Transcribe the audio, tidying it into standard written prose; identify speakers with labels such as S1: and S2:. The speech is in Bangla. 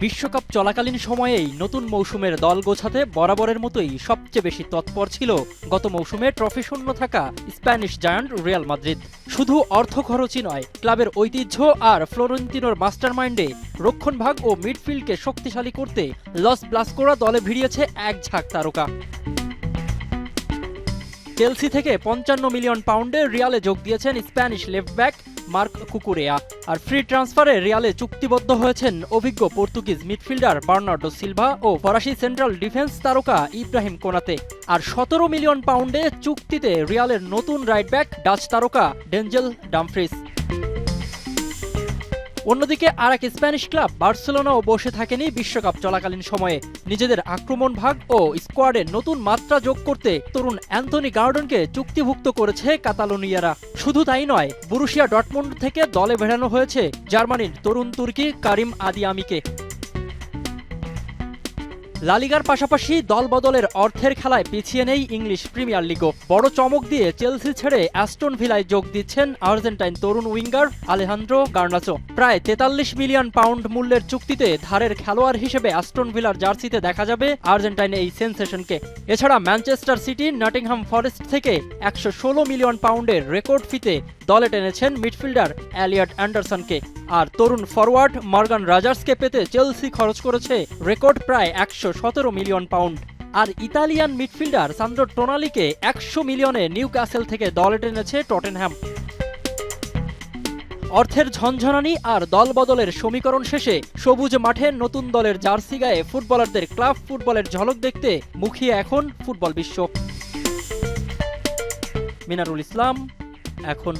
S1: বিশ্বকাপ চলাকালীন সময়েই নতুন মৌসুমের দল গোছাতে বরাবরের মতোই সবচেয়ে বেশি তৎপর ছিল গত মৌসুমে ট্রফি শূন্য থাকা স্প্যানিশ জায়ান্ট রিয়াল মাদ্রিদ। শুধু অর্থ খরচই নয়, ক্লাবের ঐতিহ্য আর ফ্লোরেন্তিনোর মাস্টারমাইন্ডে রক্ষণভাগ ও মিডফিল্ডকে শক্তিশালী করতে লস ব্লাসকোরা দলে ভিড়িয়েছে এক ঝাঁক তারকা। চেলসি থেকে ৫৫ মিলিয়ন পাউন্ডে রিয়ালে যোগ দিয়েছেন Spanish left back Marc Cucurella. আর ফ্রি ট্রান্সফারে রিয়ালে চুক্তিবদ্ধ হয়েছেন অভিজ্ঞ পর্তুগিজ মিডফিল্ডার বার্নার্ডো সিলভা ও ফরাসি সেন্ট্রাল ডিফেন্স তারকা ইব্রাহিম কোনাতে। আর ১৭ মিলিয়ন পাউন্ডে চুক্তিতে রিয়ালের নতুন রাইট ব্যাক ডাচ তারকা ডেনজেল ডামফ্রিস। অন্যদিকে আরেক স্প্যানিশ ক্লাব বার্সেলোনাও বসে থাকেনি বিশ্বকাপ চলাকালীন সময়ে। নিজেদের আক্রমণ ভাগ ও স্কোয়াডে নতুন মাত্রা যোগ করতে তরুণ অ্যান্থনি গার্ডনকে চুক্তিভুক্ত করেছে কাতালোনিয়ারা। শুধু তাই নয়, বরুশিয়া ডর্টমুন্ড থেকে দলে ভেড়ানো হয়েছে জার্মানির তরুণ তুর্কি কারিম আদিয়ামিকে। লা লিগার পাশাপাশি দল বদলের অর্থের খেলায় পিছিয়ে নেই ইংলিশ প্রিমিয়ার লিগও। বড় চমক দিয়ে চেলসি ছেড়ে অ্যাস্টন ভিলায় যোগ দিচ্ছেন আর্জেন্টাইন তরুণ উইঙ্গার আলেহান্দ্রো গার্নাচো। প্রায় ৪৩ মিলিয়ন পাউন্ড মূল্যের চুক্তিতে ধারের খেলোয়াড় হিসেবে অ্যাস্টন ভিলার জার্সিতে দেখা যাবে আর্জেন্টাইন এই সেন্সেশনকে। এছাড়া ম্যানচেস্টার সিটি, নটিংহাম ফরেস্ট থেকে ১১৬ মিলিয়ন পাউন্ডের রেকর্ড ফিতে দলে টেনেছেন মিডফিল্ডার এলিয়ট অ্যান্ডারসনকে। আর তরুণ ফরওয়ার্ড মর্গান রজার্সকে পেতে চেলসি খরচ করেছে রেকর্ড প্রায় ১১৭ মিলিয়ন পাউন্ড। আর ইতালিয়ান মিডফিল্ডার সান্দ্রো টোনালিকে ১০০ মিলিয়নে নিউক্যাসল থেকে দলে টেনেছে টটেনহ্যাম। অর্থের ঝনঝনানি আর দল বদলের সমীকরণ শেষে সবুজ মাঠে নতুন দলের জার্সি গায়ে ফুটবলারদের ক্লাব ফুটবলের ঝলক দেখতে মুখিয়ে এখন ফুটবল বিশ্ব। মিনারুল ইসলাম, এখন।